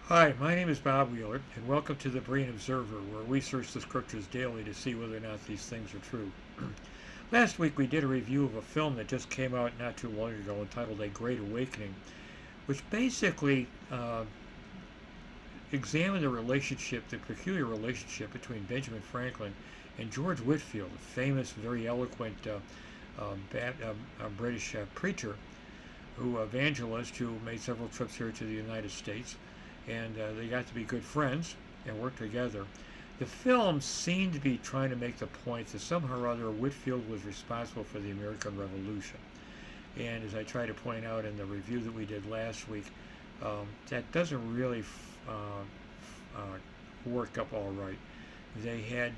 Hi, my name is Bob Wheeler, and welcome to the Brain Observer, where we search the scriptures daily to see whether or not these things are true. Last week we did a review of a film that just came out not too long ago entitled A Great Awakening, which basically examined the peculiar relationship between Benjamin Franklin and George Whitefield, a famous, very eloquent British preacher evangelist who made several trips here to the United States, and they got to be good friends and work together. The film seemed to be trying to make the point that somehow or other Whitefield was responsible for the American Revolution. And as I tried to point out in the review that we did last week, that doesn't really work up all right. They had,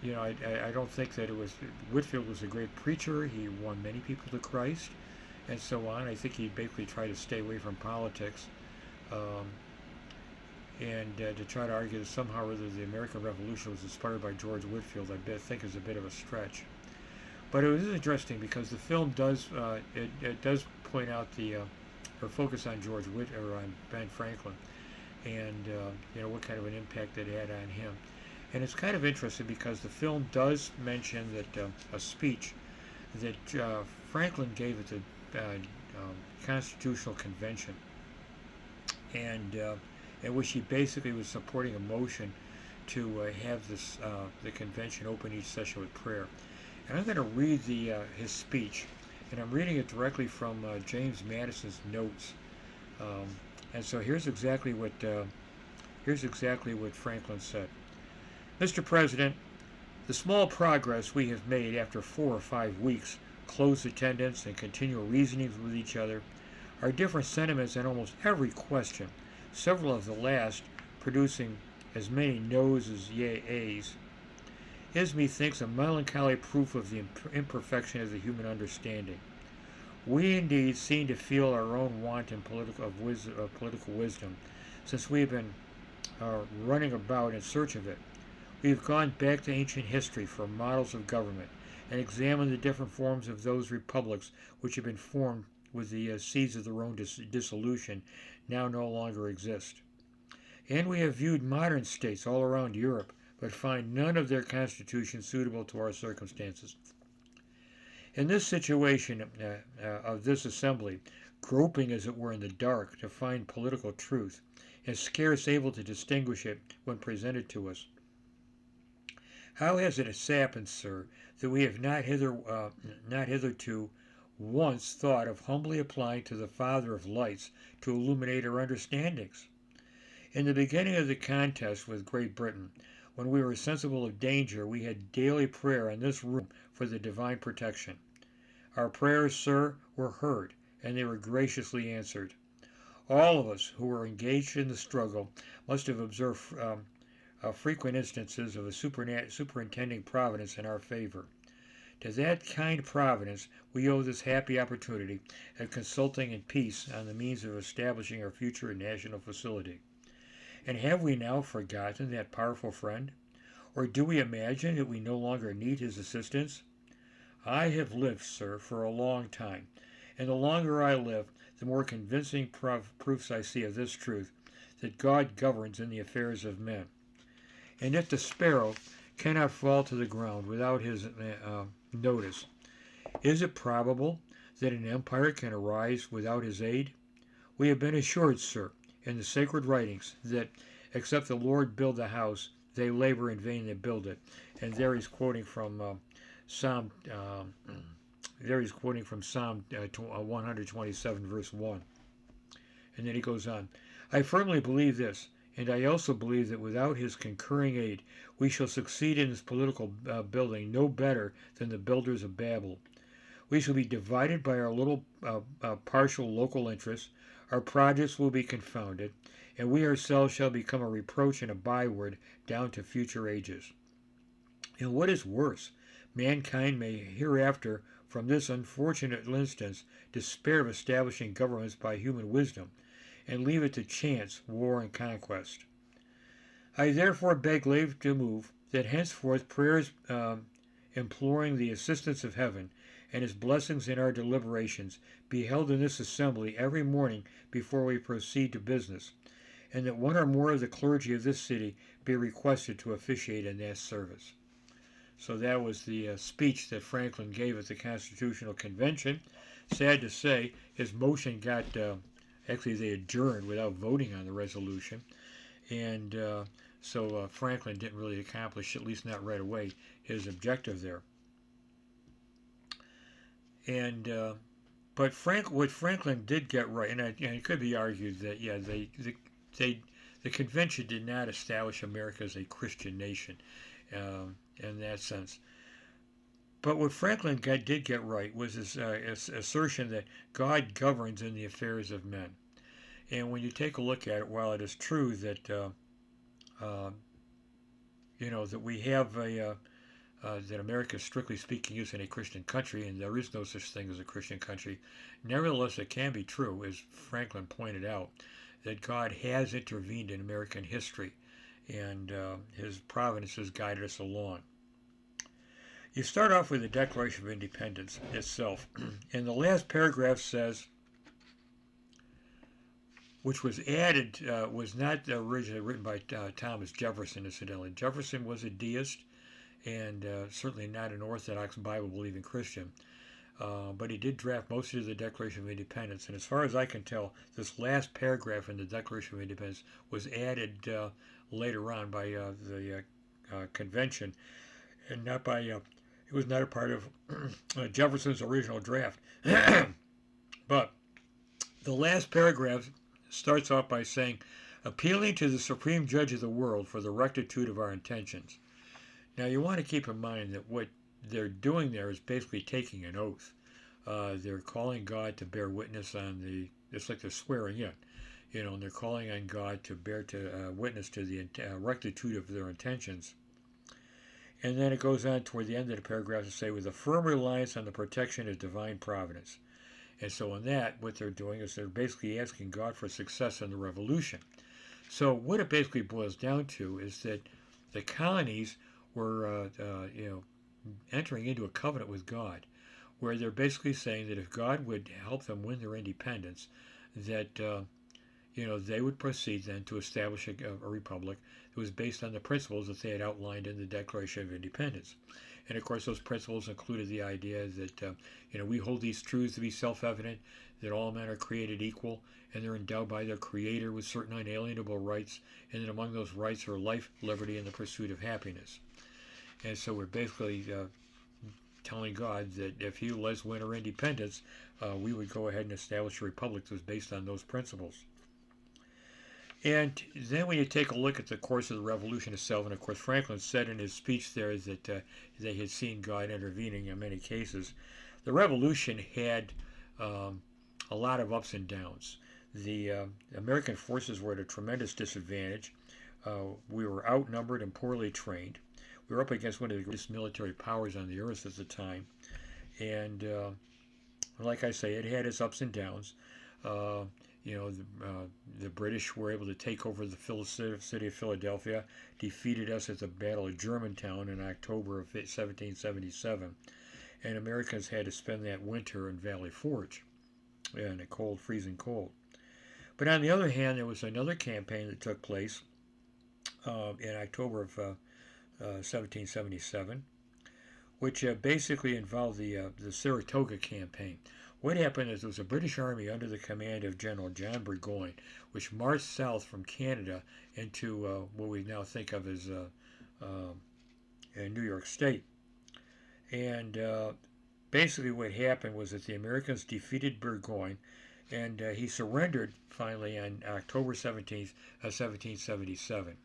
I don't think that it was, Whitefield was a great preacher. He won many people to Christ and so on. I think he basically tried to stay away from politics. Um, and to try to argue that somehow or other the American Revolution was inspired by George Whitefield, I think is a bit of a stretch. But it was interesting because the film does it does point out or focus on on Ben Franklin, and what kind of an impact it had on him. And it's kind of interesting because the film does mention that a speech that Franklin gave at the Constitutional Convention, and in which he basically was supporting a motion to have the convention open each session with prayer. And I'm going to read his speech, and I'm reading it directly from James Madison's notes. Um, and so here's exactly what Franklin said. Mr. President, the small progress we have made after 4 or 5 weeks close attendance and continual reasonings with each other, our different sentiments on almost every question, several of the last producing as many noes as yeas, is methinks a melancholy proof of the imperfection of the human understanding. We indeed seem to feel our own want in political wisdom, since we have been running about in search of it. We have gone back to ancient history for models of government, and examined the different forms of those republics which have been formed with the seeds of their own dissolution now no longer exist. And we have viewed modern states all around Europe, but find none of their constitutions suitable to our circumstances. In this situation of this assembly, groping as it were in the dark to find political truth, and scarce able to distinguish it when presented to us, how has it happened, sir, that we have not hitherto once thought of humbly applying to the Father of lights to illuminate our understandings? In the beginning of the contest with Great Britain, when we were sensible of danger, we had daily prayer in this room for the divine protection. Our prayers, sir, were heard, and they were graciously answered. All of us who were engaged in the struggle must have observed frequent instances of a superintending providence in our favor. To that kind providence we owe this happy opportunity of consulting in peace on the means of establishing our future national facility. And have we now forgotten that powerful friend? Or do we imagine that we no longer need his assistance? I have lived, sir, for a long time, and the longer I live, the more convincing proofs I see of this truth, that God governs in the affairs of men. And if the sparrow cannot fall to the ground without his notice, is it probable that an empire can arise without his aid? We have been assured, sir, in the sacred writings that except the Lord build the house, they labor in vain that build it. And there he's quoting from Psalm. Psalm 127, verse 1. And then he goes on. I firmly believe this, and I also believe that without his concurring aid, we shall succeed in this political building no better than the builders of Babel. We shall be divided by our little partial local interests, our projects will be confounded, and we ourselves shall become a reproach and a byword down to future ages. And what is worse, mankind may hereafter, from this unfortunate instance, despair of establishing governments by human wisdom, and leave it to chance, war, and conquest. I therefore beg leave to move that henceforth prayers imploring the assistance of heaven, and his blessings in our deliberations be held in this assembly every morning before we proceed to business, and that one or more of the clergy of this city be requested to officiate in that service. So that was the speech that Franklin gave at the Constitutional Convention. Sad to say, his motion got, actually they adjourned without voting on the resolution, and so Franklin didn't really accomplish, at least not right away, his objective there. And but what Franklin did get right, and it could be argued that the convention did not establish America as a Christian nation in that sense. But what Franklin did get right was his assertion that God governs in the affairs of men. And when you take a look at it, while it is true that that we have that America, strictly speaking, isn't a Christian country, and there is no such thing as a Christian country, nevertheless, it can be true, as Franklin pointed out, that God has intervened in American history, and his providence has guided us along. You start off with the Declaration of Independence itself, and the last paragraph says, which was added, was not originally written by Thomas Jefferson, incidentally. Jefferson was a deist and certainly not an Orthodox Bible-believing Christian. But he did draft most of the Declaration of Independence. And as far as I can tell, this last paragraph in the Declaration of Independence was added later on by the convention, and not by, it was not a part of Jefferson's original draft. But the last paragraph starts off by saying, appealing to the Supreme Judge of the world for the rectitude of our intentions. Now, you want to keep in mind that what they're doing there is basically taking an oath. They're calling God to bear witness on it's like they're swearing in, and they're calling on God to bear witness to the rectitude of their intentions. And then it goes on toward the end of the paragraph to say, with a firm reliance on the protection of divine providence. And so in that, what they're doing is they're basically asking God for success in the revolution. So what it basically boils down to is that the colonies were, entering into a covenant with God, where they're basically saying that if God would help them win their independence, that they would proceed then to establish a republic that was based on the principles that they had outlined in the Declaration of Independence. And of course, those principles included the idea that we hold these truths to be self-evident, that all men are created equal, and they're endowed by their Creator with certain unalienable rights, and that among those rights are life, liberty, and the pursuit of happiness. And so we're basically telling God that if He lets us win our independence, we would go ahead and establish a republic that was based on those principles. And then when you take a look at the course of the revolution itself, and of course Franklin said in his speech there that they had seen God intervening in many cases, the revolution had a lot of ups and downs. The American forces were at a tremendous disadvantage. We were outnumbered and poorly trained. We were up against one of the greatest military powers on the earth at the time. And like I say, it had its ups and downs. The British were able to take over the city of Philadelphia, defeated us at the Battle of Germantown in October of 1777, and Americans had to spend that winter in Valley Forge in a cold, freezing cold. But on the other hand, there was another campaign that took place in October of 1777, which basically involved the Saratoga campaign. What happened is there was a British army under the command of General John Burgoyne, which marched south from Canada into what we now think of as New York State. And basically what happened was that the Americans defeated Burgoyne, and he surrendered finally on October 17th, 1777.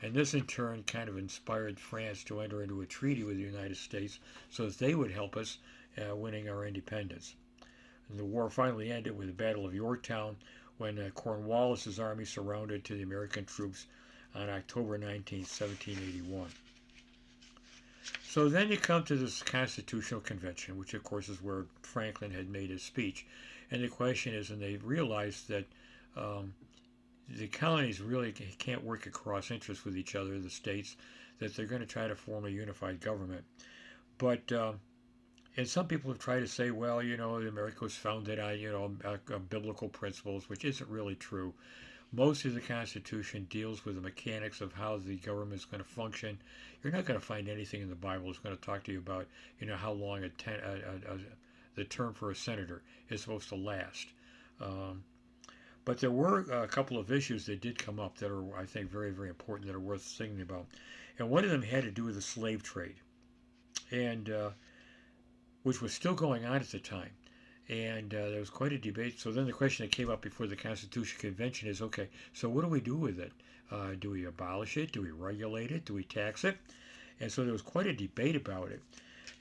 And this in turn kind of inspired France to enter into a treaty with the United States so that they would help us winning our independence. And the war finally ended with the Battle of Yorktown when Cornwallis's army surrendered to the American troops on October 19, 1781. So then you come to this Constitutional Convention, which of course is where Franklin had made his speech. And the question is, and they realized that the colonies really can't work across interests with each other, the states, that they're going to try to form a unified government. But And some people have tried to say, well, America was founded on, biblical principles, which isn't really true. Most of the Constitution deals with the mechanics of how the government is going to function. You're not going to find anything in the Bible that's going to talk to you about, how long the term for a senator is supposed to last. Um, but there were a couple of issues that did come up that are, I think, very, very important that are worth thinking about. And one of them had to do with the slave trade, and which was still going on at the time. And there was quite a debate. So then the question that came up before the Constitutional Convention is, okay, so what do we do with it? Do we abolish it? Do we regulate it? Do we tax it? And so there was quite a debate about it.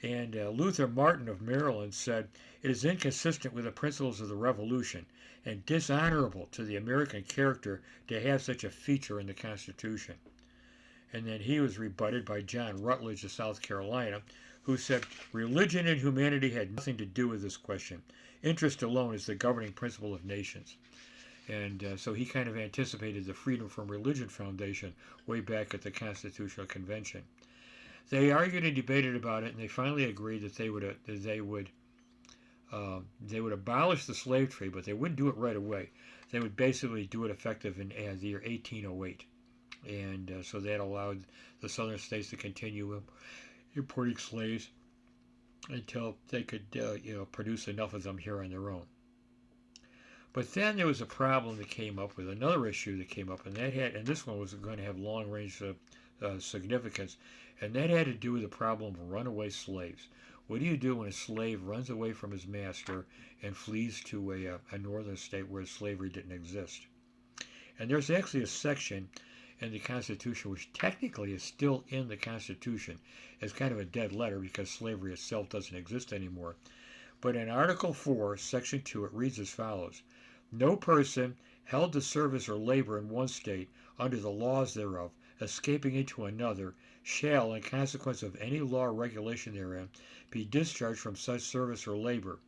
And Luther Martin of Maryland said, it is inconsistent with the principles of the Revolution and dishonorable to the American character to have such a feature in the Constitution. And then he was rebutted by John Rutledge of South Carolina, who said religion and humanity had nothing to do with this question. Interest alone is the governing principle of nations. And so he kind of anticipated the Freedom from Religion Foundation way back at the Constitutional Convention. They argued and debated about it, and they finally agreed that they would abolish the slave trade, but they wouldn't do it right away. They would basically do it effective in the year 1808. And so that allowed the southern states to continue importing slaves until they could, produce enough of them here on their own. But then there was a problem that came up with another issue that came up, and this one was going to have long-range significance, and that had to do with the problem of runaway slaves. What do you do when a slave runs away from his master and flees to a northern state where slavery didn't exist? And there's actually a section in the Constitution, which technically is still in the Constitution as kind of a dead letter because slavery itself doesn't exist anymore. But in Article 4, Section 2, it reads as follows. No person held to service or labor in one state under the laws thereof, escaping into another, shall, in consequence of any law or regulation therein, be discharged from such service or labor,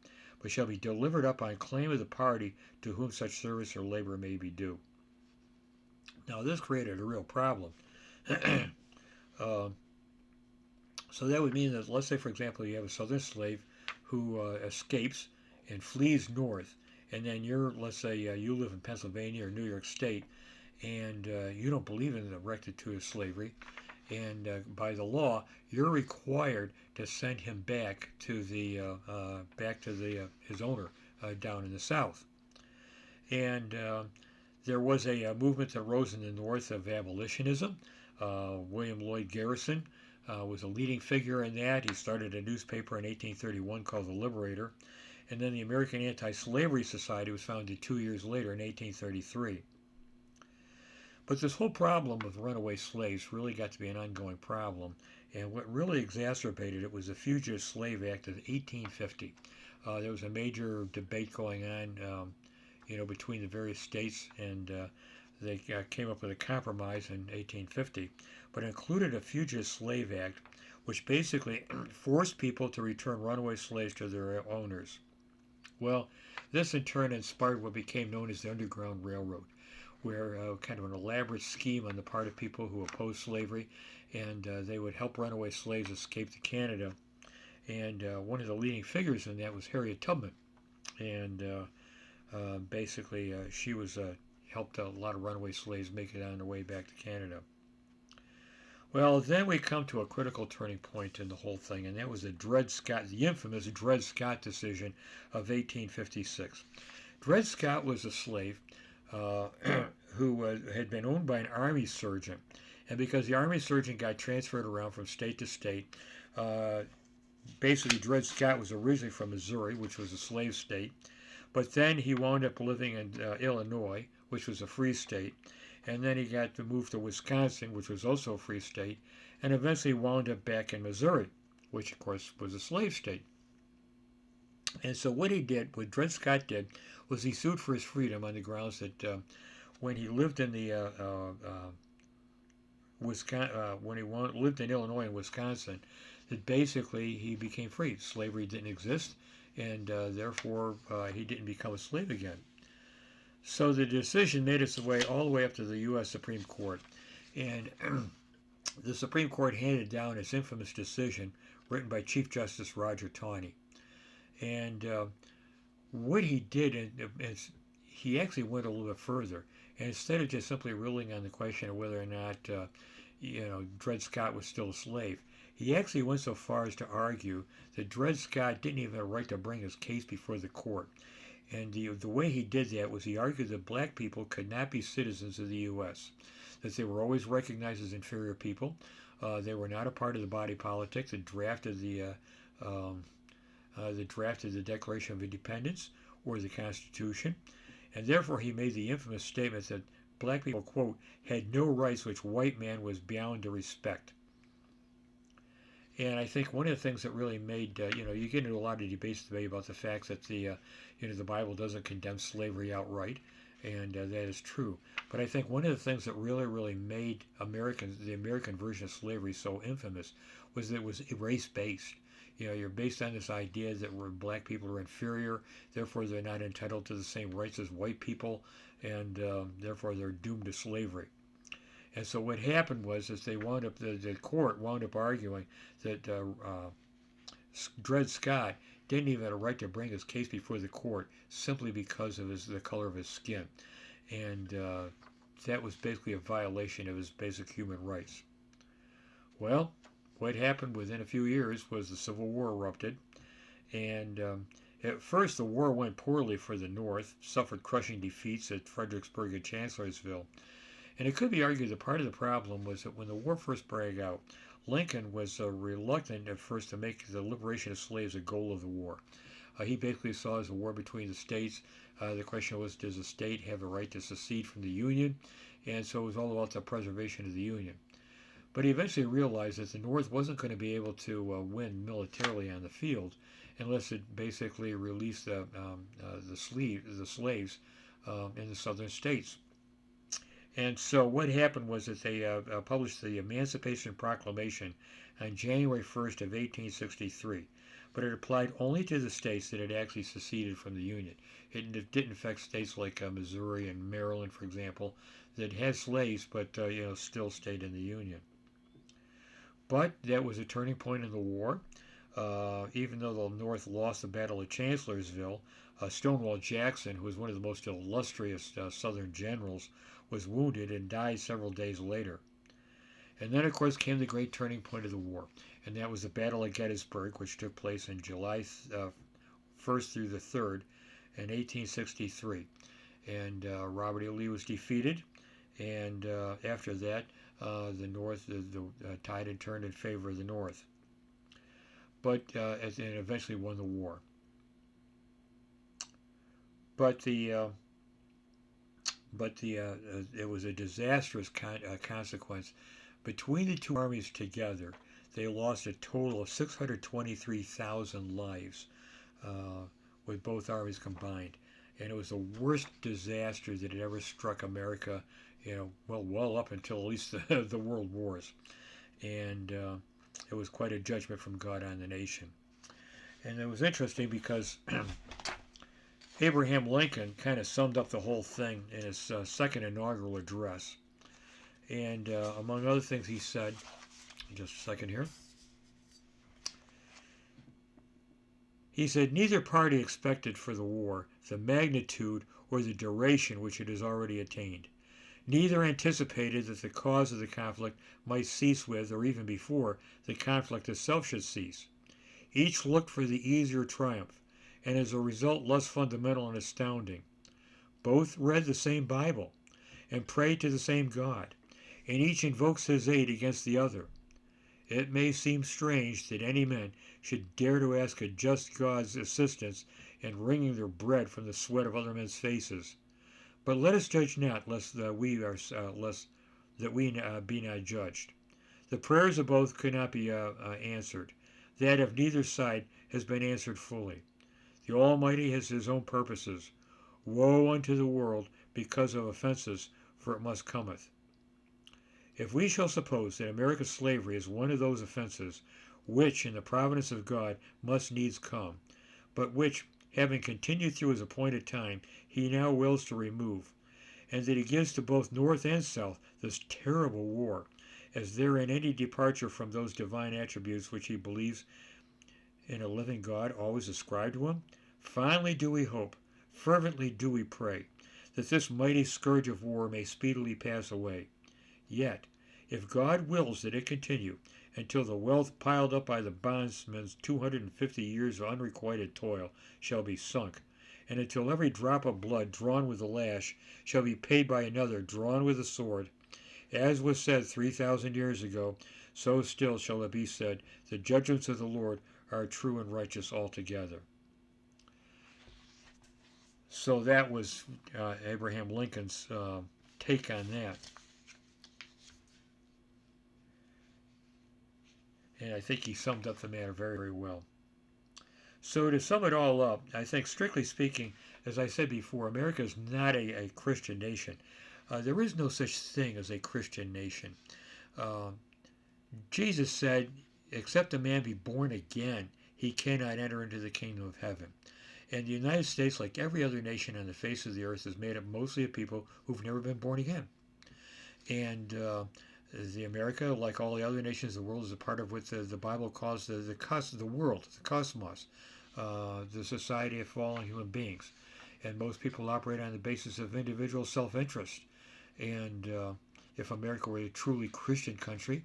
but shall be delivered up on claim of the party to whom such service or labor may be due. Now, this created a real problem. So that would mean that, let's say, for example, you have a southern slave who escapes and flees north, and then let's say you live in Pennsylvania or New York State, and you don't believe in the rectitude of slavery, and by the law, you're required to send him back to his owner down in the South. And there was a movement that rose in the North of abolitionism. William Lloyd Garrison was a leading figure in that. He started a newspaper in 1831 called The Liberator. And then the American Anti-Slavery Society was founded 2 years later in 1833. But this whole problem of runaway slaves really got to be an ongoing problem. And what really exacerbated it was the Fugitive Slave Act of 1850. There was a major debate going on between the various states, and they came up with a compromise in 1850, but it included a Fugitive Slave Act, which basically forced people to return runaway slaves to their owners. Well, this in turn inspired what became known as the Underground Railroad, where kind of an elaborate scheme on the part of people who opposed slavery, and they would help runaway slaves escape to Canada. And one of the leading figures in that was Harriet Tubman, and basically she was helped a lot of runaway slaves make it on their way back to Canada. Well, then we come to a critical turning point in the whole thing, and that was the infamous Dred Scott decision of 1856. Dred Scott was a slave who had been owned by an army surgeon, and because the army surgeon got transferred around from state to state, basically Dred Scott was originally from Missouri, which was a slave state, but then he wound up living in Illinois, which was a free state, and then he got to move to Wisconsin, which was also a free state, and eventually wound up back in Missouri, which of course was a slave state. And so what Dred Scott did, was he sued for his freedom on the grounds that when he lived in when he lived in Illinois and Wisconsin, that basically he became free. Slavery didn't exist, and therefore he didn't become a slave again. So the decision made its way all the way up to the U.S. Supreme Court, and the Supreme Court handed down its infamous decision, written by Chief Justice Roger Taney. And what he did is he actually went a little bit further. And instead of just simply ruling on the question of whether or not, Dred Scott was still a slave, he actually went so far as to argue that Dred Scott didn't even have a right to bring his case before the court. And the way he did that was he argued that black people could not be citizens of the U.S., that they were always recognized as inferior people. They were not a part of the body politic that drafted the Declaration of Independence or the Constitution. And therefore he made the infamous statement that black people, quote, had no rights which white man was bound to respect. And I think one of the things that really made, you get into a lot of debates today about the fact that the Bible doesn't condemn slavery outright, and that is true. But I think one of the things that really, really made the American version of slavery so infamous was that it was race-based. You're based on this idea that black people are inferior, therefore they're not entitled to the same rights as white people, and therefore they're doomed to slavery. And so what happened was that the court wound up arguing that Dred Scott didn't even have a right to bring his case before the court simply because of the color of his skin. And that was basically a violation of his basic human rights. Well, what happened within a few years was the Civil War erupted. And at first the war went poorly for the North, suffered crushing defeats at Fredericksburg and Chancellorsville. And it could be argued that part of the problem was that when the war first broke out, Lincoln was reluctant at first to make the liberation of slaves a goal of the war. He basically saw it as a war between the states. The question was, does a state have a right to secede from the Union? And so it was all about the preservation of the Union. But he eventually realized that the North wasn't going to be able to win militarily on the field unless it basically released the slaves in the southern states. And so what happened was that they published the Emancipation Proclamation on January 1st of 1863, but it applied only to the states that had actually seceded from the Union. It didn't affect states like Missouri and Maryland, for example, that had slaves but still stayed in the Union. But that was a turning point in the war. Even though the North lost the Battle of Chancellorsville, Stonewall Jackson, who was one of the most illustrious Southern generals, was wounded and died several days later. And then, of course, came the great turning point of the war, and that was the Battle of Gettysburg, which took place on July 1st through the 3rd in 1863. And Robert E. Lee was defeated, and after that, the North, the tide had turned in favor of the North. But and eventually won the war. But it was a disastrous consequence. Between the two armies together, they lost a total of 623,000 lives with both armies combined. And it was the worst disaster that had ever struck America, well up until at least the World Wars. And it was quite a judgment from God on the nation. And it was interesting because Abraham Lincoln kind of summed up the whole thing in his second inaugural address. And among other things he said, just a second here, he said, neither party expected for the war the magnitude or the duration which it has already attained. Neither anticipated that the cause of the conflict might cease with, or even before, the conflict itself should cease. Each looked for the easier triumph, and as a result less fundamental and astounding. Both read the same Bible, and prayed to the same God, and each invokes his aid against the other. It may seem strange that any men should dare to ask a just God's assistance in wringing their bread from the sweat of other men's faces. But let us judge not, lest we be not judged. The prayers of both could not be answered. That of neither side has been answered fully. The Almighty has his own purposes. Woe unto the world because of offenses, for it must cometh. If we shall suppose that America's slavery is one of those offenses, which in the providence of God must needs come, but which, having continued through his appointed time, he now wills to remove, and that he gives to both North and South this terrible war, as therein any departure from those divine attributes which he believes in a living God always ascribed to him? Fondly do we hope, fervently do we pray, that this mighty scourge of war may speedily pass away. Yet, if God wills that it continue until the wealth piled up by the bondsman's 250 years of unrequited toil shall be sunk, and until every drop of blood drawn with the lash shall be paid by another drawn with the sword, as was said 3,000 years ago, so still shall it be said, the judgments of the Lord are true and righteous altogether. So that was Abraham Lincoln's take on that. And I think he summed up the matter very, very well. So to sum it all up, I think strictly speaking, as I said before, America is not a Christian nation. There is no such thing as a Christian nation. Jesus said, except a man be born again, he cannot enter into the kingdom of heaven. And the United States, like every other nation on the face of the earth, is made up mostly of people who've never been born again. And the America, like all the other nations of the world, is a part of what the Bible calls the world, the cosmos, the society of fallen human beings. And most people operate on the basis of individual self-interest. And if America were a truly Christian country,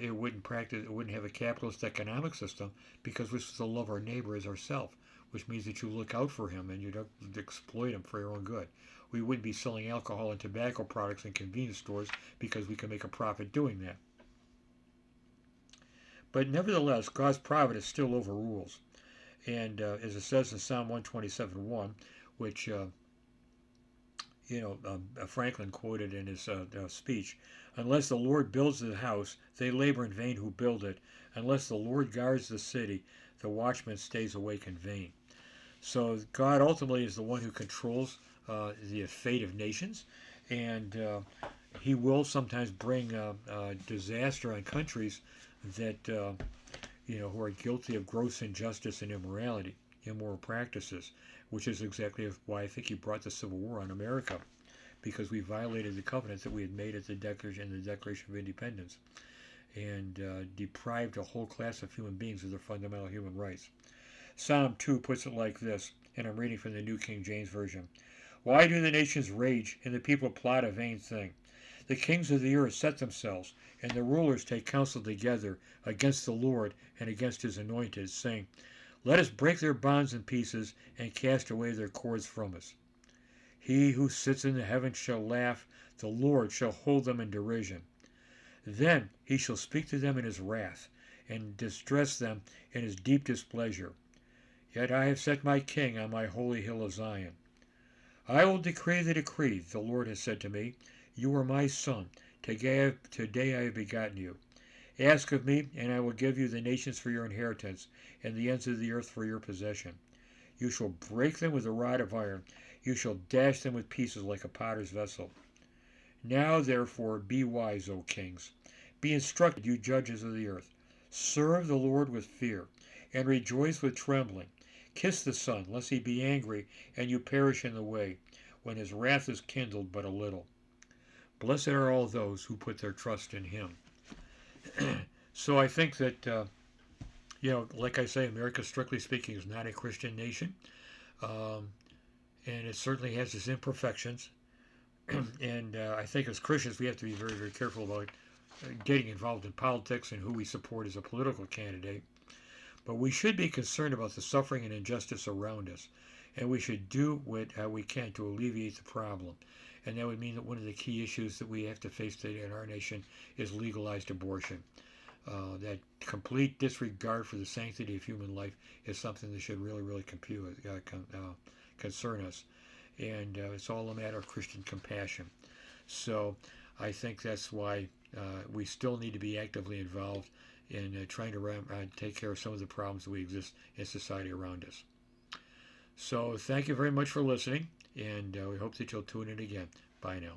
it wouldn't have a capitalist economic system, because we're supposed to love our neighbor as ourselves, which means that you look out for him and you don't exploit him for your own good. We wouldn't be selling alcohol and tobacco products in convenience stores because we can make a profit doing that. But nevertheless, God's providence still overrules. And as it says in Psalm 127:1, which Franklin quoted in his speech, unless the Lord builds the house, they labor in vain who build it. Unless the Lord guards the city, the watchman stays awake in vain. So God ultimately is the one who controls the fate of nations, and he will sometimes bring disaster on countries that who are guilty of gross injustice and immorality, immoral practices, which is exactly why I think he brought the Civil War on America, because we violated the covenant that we had made at the Declaration of Independence, and deprived a whole class of human beings of their fundamental human rights. Psalm 2 puts it like this, and I'm reading from the New King James Version. Why do the nations rage, and the people plot a vain thing? The kings of the earth set themselves, and the rulers take counsel together against the Lord and against his anointed, saying, let us break their bonds in pieces, and cast away their cords from us. He who sits in the heavens shall laugh, the Lord shall hold them in derision. Then he shall speak to them in his wrath, and distress them in his deep displeasure. Yet I have set my king on my holy hill of Zion. I will decree the decree, the Lord has said to me. You are my son. Today I have begotten you. Ask of me, and I will give you the nations for your inheritance, and the ends of the earth for your possession. You shall break them with a rod of iron. You shall dash them with pieces like a potter's vessel. Now, therefore, be wise, O kings. Be instructed, you judges of the earth. Serve the Lord with fear, and rejoice with trembling. Kiss the Son, lest he be angry, and you perish in the way, when his wrath is kindled but a little. Blessed are all those who put their trust in him. So I think that, like I say, America, strictly speaking, is not a Christian nation. And it certainly has its imperfections. And I think as Christians, we have to be very, very careful about getting involved in politics and who we support as a political candidate. But we should be concerned about the suffering and injustice around us. And we should do what we can to alleviate the problem. And that would mean that one of the key issues that we have to face today in our nation is legalized abortion. That complete disregard for the sanctity of human life is something that should really, really concern us. And it's all a matter of Christian compassion. So I think that's why we still need to be actively involved in trying to take care of some of the problems that we exist in society around us. So thank you very much for listening, and we hope that you'll tune in again. Bye now.